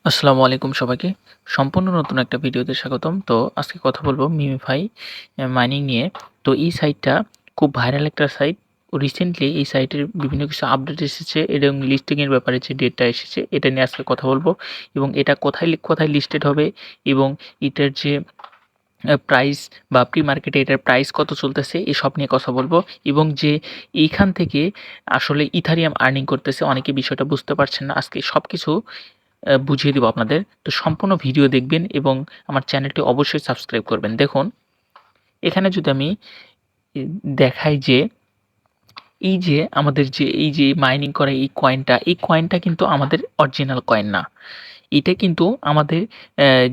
আসসালামু আলাইকুম সবাইকে। সম্পূর্ণ নতুন একটা ভিডিওতে স্বাগতম। তো আজকে কথা বলবো মিমিফাই মাইনিং নিয়ে। তো এই সাইটটা খুব ভাইরাল একটা সাইট। রিসেন্টলি এই সাইটের বিভিন্ন কিছু আপডেট এসেছে এবং লিস্টিং এর ব্যাপারে যে ডেটটা এসেছে এটা নিয়ে আজকে কথা বলবো এবং এটা কোথায় লিস্টেড হবে এবং এটার যে প্রাইস বা প্রি মার্কেটে এটার প্রাইস কত চলতেছে এসব নিয়ে কথা বলবো এবং যে এইখান থেকে আসলে ইথারিয়াম আর্নিং করতেছে অনেকে বিষয়টা বুঝতে পারছেন না। আজকে সবকিছু বুঝিয়ে দিব আপনাদের। তো সম্পূর্ণ ভিডিও দেখবেন এবং আমার চ্যানেলটি অবশ্যই সাবস্ক্রাইব করবেন। দেখুন, এখানে যদি আমি ই দেখাই যে এই যে আমাদের যে এই যে মাইনিং করা এই কয়েনটা কিন্তু আমাদের অরিজিনাল কয়েন না। এটা কিন্তু আমাদের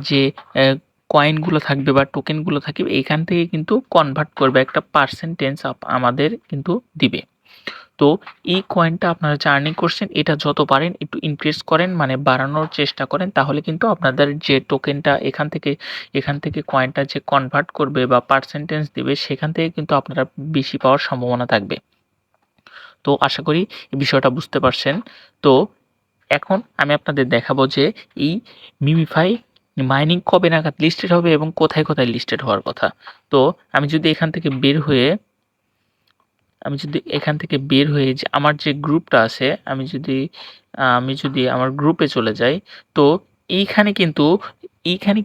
যে কয়েনগুলো থাকবে বা টোকেনগুলো থাকবে এখান থেকে কিন্তু কনভার্ট করবে একটা পার্সেন্টেজ আমাদের কিন্তু দিবে। তো এই কয়েনটা আপনারা যে আর্নিং করছেন এটা যত পারেন একটু ইনক্রিজ করেন, মানে বাড়ানোর চেষ্টা করেন, তাহলে কিন্তু আপনাদের যে টোকেনটা এখান থেকে কয়েনটা যে কনভার্ট করবে বা পার্সেন্টেজ দিবে সেখান থেকে কিন্তু আপনারা বেশি পাওয়ার সম্ভাবনা থাকবে। তো আশা করি এই বিষয়টা বুঝতে পারছেন। তো এখন আমি আপনাদের দেখাবো যে এই মিমিফাই মাইনিং কবে নাগাদ লিস্টেড হবে এবং কোথায় লিস্টেড হওয়ার কথা। তো আমি যদি এখান থেকে বের হয়ে যে আমার যে গ্রুপটা আছে, আমি যদি আমার গ্রুপে চলে যাই, তো এইখানে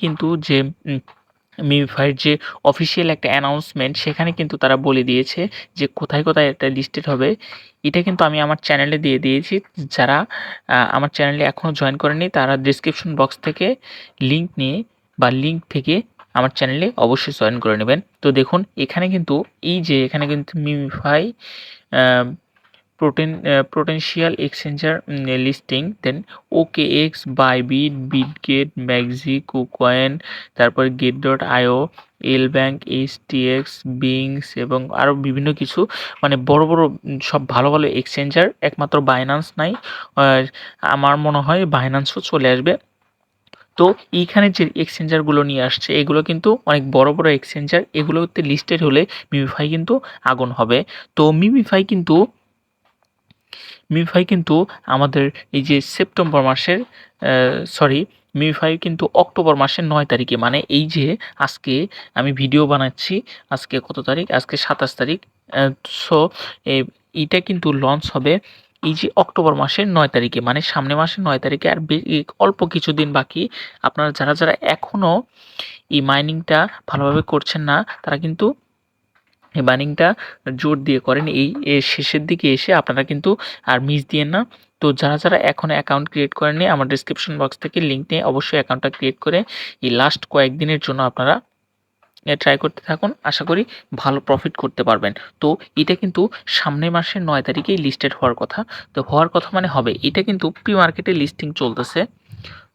কিন্তু যে মিমিফাইয়ের যে অফিসিয়াল একটা অ্যানাউন্সমেন্ট সেখানে কিন্তু তারা বলে দিয়েছে যে কোথায় এটা লিস্টেড হবে। এটা কিন্তু আমি আমার চ্যানেলে দিয়ে দিয়েছি। যারা আমার চ্যানেলে এখনও জয়েন করেনি তারা ডিসক্রিপশন বক্স থেকে লিঙ্ক থেকে আমার চ্যানেলে অবশ্যই জয়েন করে নেবেন। তো দেখুন এখানে কিন্তু মিমিফাই পোটেনশিয়াল এক্সচেঞ্জার লিস্টিং, দেন OKX, Bybit, Bitget, maxi, KuCoin, তারপর গেট.io, এলব্যাংক, HTX, বিংস এবং আরও বিভিন্ন কিছু, মানে বড় সব ভালো এক্সচেঞ্জার। একমাত্র বাইন্যান্স নাই। আর আমার মনে হয় বাইন্যান্সও চলে আসবে। তো এইখানে যে এক্সচেঞ্জারগুলো নিয়ে আসছে এগুলো কিন্তু অনেক বড় এক্সচেঞ্জার। এগুলোতে লিস্টেড হলে মিমিফাই কিন্তু আগুন হবে। তো মিমিফাই কিন্তু আমাদের এই যে সেপ্টেম্বর মাসের সরি মিমিফাই কিন্তু অক্টোবর মাসের 9 তারিখে, মানে এই যে আজকে আমি ভিডিও বানাচ্ছি, আজকে কত তারিখ, আজকে 27 তারিখ। সো এইটা কিন্তু লঞ্চ হবে এই যে অক্টোবর মাসের 9 তারিখে, মানে সামনে মাসের 9 তারিখে। আর অল্প কিছুদিন বাকি। আপনারা যারা এখনও এই মাইনিংটা ভালোভাবে করছেন না তারা কিন্তু এই মাইনিংটা জোর দিয়ে করেন। এর শেষের দিকে এসে আপনারা কিন্তু আর মিস দিয়েন না। তো যারা এখনও অ্যাকাউন্ট ক্রিয়েট করেননি আমার ডিসক্রিপশন বক্স থেকে লিঙ্ক নিয়ে অবশ্যই অ্যাকাউন্টটা ক্রিয়েট করে এই লাস্ট কয়েকদিনের জন্য আপনারা ট্রাই করতে থাকুন। আশা করি ভালো প্রফিট করতে পারবেন। তো এটা কিন্তু সামনের মাসের 9 তারিখেই লিস্টেড হওয়ার কথা। তো হওয়ার কথা মানে হবে। এটা কিন্তু প্রি মার্কেটে লিস্টিং চলতেছে।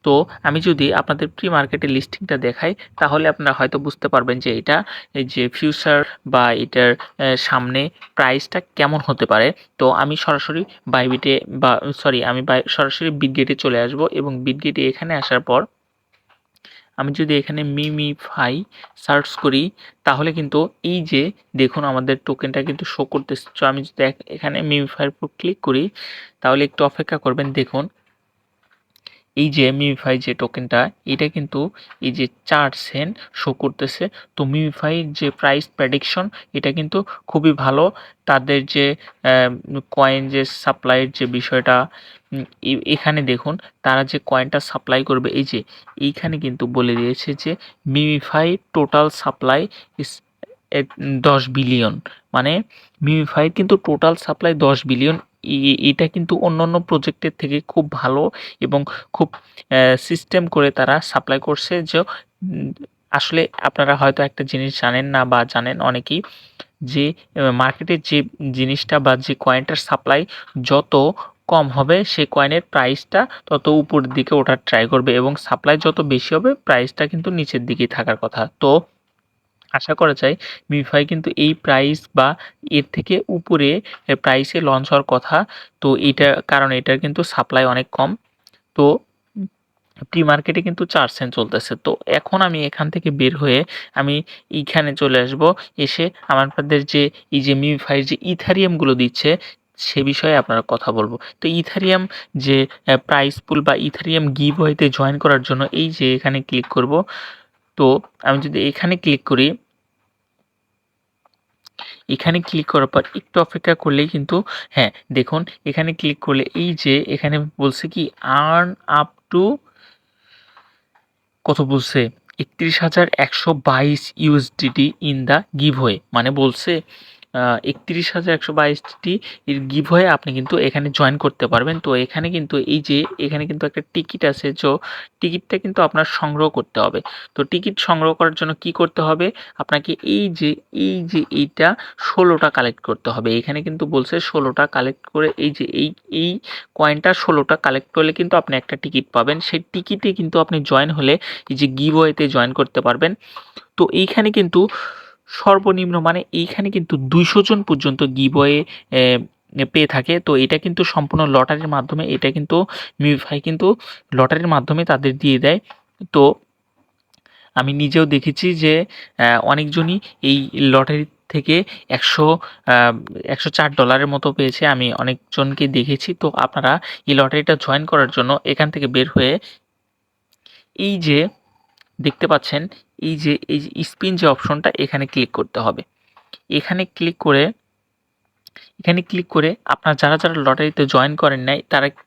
তো আমি যদি আপনাদের প্রি মার্কেটের লিস্টিংটা দেখাই তাহলে আপনারা হয়তো বুঝতে পারবেন যে এটা এই যে ফিউচার বা এটার সামনে প্রাইসটা কেমন হতে পারে। তো আমি সরাসরি বাইবিটে বা সরি আমি সরাসরি বিটগেটে চলে আসব এবং বিটগেটে এখানে আসার পর আমি যদি এখানে মিমিফাই সার্চ করি তাহলে কিন্তু এই যে দেখুন আমাদের টোকেনটা কিন্তু শো করতেছে। তো আমি যদি এখানে মিমিফাইয়ের উপর ক্লিক করি তাহলে একটু অপেক্ষা করবেন। দেখুন এই যে মিমিফাই যে টোকেনটা এটা কিন্তু এই যে 4 সেন্ট শো করতেছে। তো মিমিফাইয়ের যে প্রাইস প্রেডিকশন এটা কিন্তু খুবই ভালো। তাদের যে কয়েন যে সাপ্লাইয়ের যে বিষয়টা, এখানে দেখুন তারা যে কয়েনটা সাপ্লাই করবে এই যে এইখানে কিন্তু বলে দিয়েছে যে মিমিফাই টোটাল সাপ্লাই ইস 10 বিলিয়ন, মানে মিমিফাইয়ের কিন্তু টোটাল সাপ্লাই 10 বিলিয়ন। এটা কিন্তু অন্যান্য প্রজেক্টের থেকে খুব ভালো এবং খুব সিস্টেম করে তারা সাপ্লাই করছে। যে আসলে আপনারা হয়তো একটা জিনিস জানেন না বা জানেন অনেকেই যে মার্কেটের যে জিনিসটা বা যে কয়েনটার সাপ্লাই যত কম হবে সেই কয়েনের প্রাইসটা তত উপরের দিকে ওঠার ট্রাই করবে এবং সাপ্লাই যত বেশি হবে প্রাইসটা কিন্তু নিচের দিকেই থাকার কথা। তো আশা করা যায় মিমিফাই কিন্তু এই প্রাইস বা এর থেকে উপরে প্রাইসে লঞ্চ হওয়ার কথা। তো কারণ এটার কিন্তু সাপ্লাই অনেক কম। তো প্রি মার্কেটে কিন্তু 4 সেন্ট চলতেছে। তো এখন আমি এখান থেকে বের হয়ে আমি এইখানে চলে আসব। এসে আপনাদের যে এই যে মিমিফাই যে ইথারিয়ামগুলো দিচ্ছে সে বিষয়ে আপনারা কথা বলবো। তো ইথারিয়াম যে প্রাইস পুল বা ইথারিয়াম গিভওয়েতে জয়েন করার জন্য এই যে এখানে ক্লিক করব। তো আমি যদি এখানে ক্লিক করি, এখানে ক্লিক করার পর একটু অপেক্ষা করলেই কিন্তু হ্যাঁ দেখুন এখানে ক্লিক করলে এই যে এখানে বলছে কি আর্ন আপ টু কত বলছে 31,122 ইউএসডিটি ইন দ্য গিভওয়ে, মানে বলছে 31,122টি এর গিভওয়ে আপনি কিন্তু এখানে জয়েন করতে পারবেন। তো এখানে কিন্তু এই যে এখানে কিন্তু একটা টিকিট আছে, টিকিটটা কিন্তু আপনার সংগ্রহ করতে হবে। তো টিকিট সংগ্রহ করার জন্য কি করতে হবে, আপনাকে এইটা 16টা কালেক্ট করতে হবে। এখানে কিন্তু বলছে 16টা কালেক্ট করে এই যে এই কয়েনটা 16টা কালেক্ট করলে কিন্তু আপনি একটা টিকিট পাবেন। সেই টিকিটে কিন্তু আপনি জয়েন হলে এই যে গিভওয়েতে জয়েন করতে পারবেন। তো এইখানে কিন্তু সর্বনিম্ন মানে এইখানে কিন্তু 200 জন পর্যন্ত গিভওয়ে পেয়ে থাকে। তো এটা কিন্তু সম্পূর্ণ লটারির মাধ্যমে, এটা কিন্তু মিউফাই কিন্তু লটারির মাধ্যমে তাদের দিয়ে দেয়। তো আমি নিজেও দেখেছি যে অনেকজনই এই লটারি থেকে 104 ডলারের মতো পেয়েছে, আমি অনেকজনকে দেখেছি। তো আপনারা এই লটারিটা জয়েন করার জন্য এখান থেকে বের হয়ে এই যে দেখতে পাচ্ছেন এই যে স্পিন যে অপশনটা এখানে ক্লিক করতে হবে। এখানে ক্লিক করে আপনার যারা লটারিতে জয়েন করেন নাই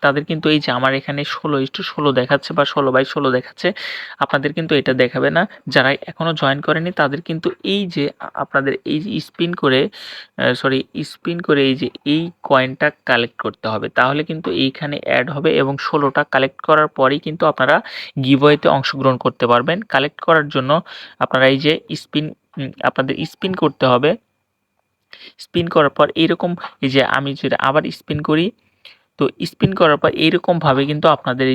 তাদের কিন্তু এই যে আমার এখানে 16:16 দেখাচ্ছে বা 16/16 দেখাচ্ছে, আপনাদের কিন্তু এটা দেখাবে না। যারা এখনও জয়েন করেনি তাদের কিন্তু এই যে আপনাদের এই যে স্পিন করে এই যে এই কয়েনটা কালেক্ট করতে হবে, তাহলে কিন্তু এইখানে অ্যাড হবে এবং 16টা কালেক্ট করার পরেই কিন্তু আপনারা গিভওয়েতে অংশগ্রহণ করতে পারবেন। কালেক্ট করার জন্য আপনারা এই যে আপনাদের স্পিন করতে হবে। স্পিন করার পর এইরকম এই যে আমি যদি আবার স্পিন করি, তো স্পিন করার পর এইরকমভাবে কিন্তু আপনাদের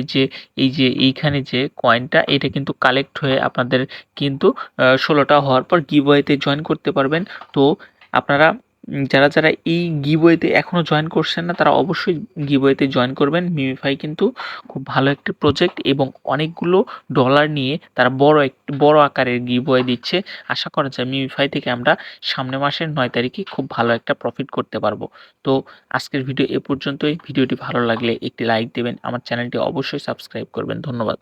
এই যে এইখানে যে কয়েনটা এটা কিন্তু কালেক্ট হয়ে আপনাদের কিন্তু 16টা হওয়ার পর গিভওয়েতে জয়েন করতে পারবেন। তো আপনারা যারা এই গিভওয়েতে এখনও জয়েন করছেন না তারা অবশ্যই গিভওয়েতে জয়েন করবেন। মিমিফাই কিন্তু খুব ভালো একটি প্রজেক্ট এবং অনেকগুলো ডলার নিয়ে তারা বড় আকারের গিভওয়ে দিচ্ছে। আশা করা যায় মিমিফাই থেকে আমরা সামনের মাসের 9 তারিখে খুব ভালো একটা প্রফিট করতে পারবো। তো আজকের ভিডিও এ পর্যন্তই। ভিডিওটি ভালো লাগলে একটি লাইক দেবেন, আমার চ্যানেলটি অবশ্যই সাবস্ক্রাইব করবেন। ধন্যবাদ।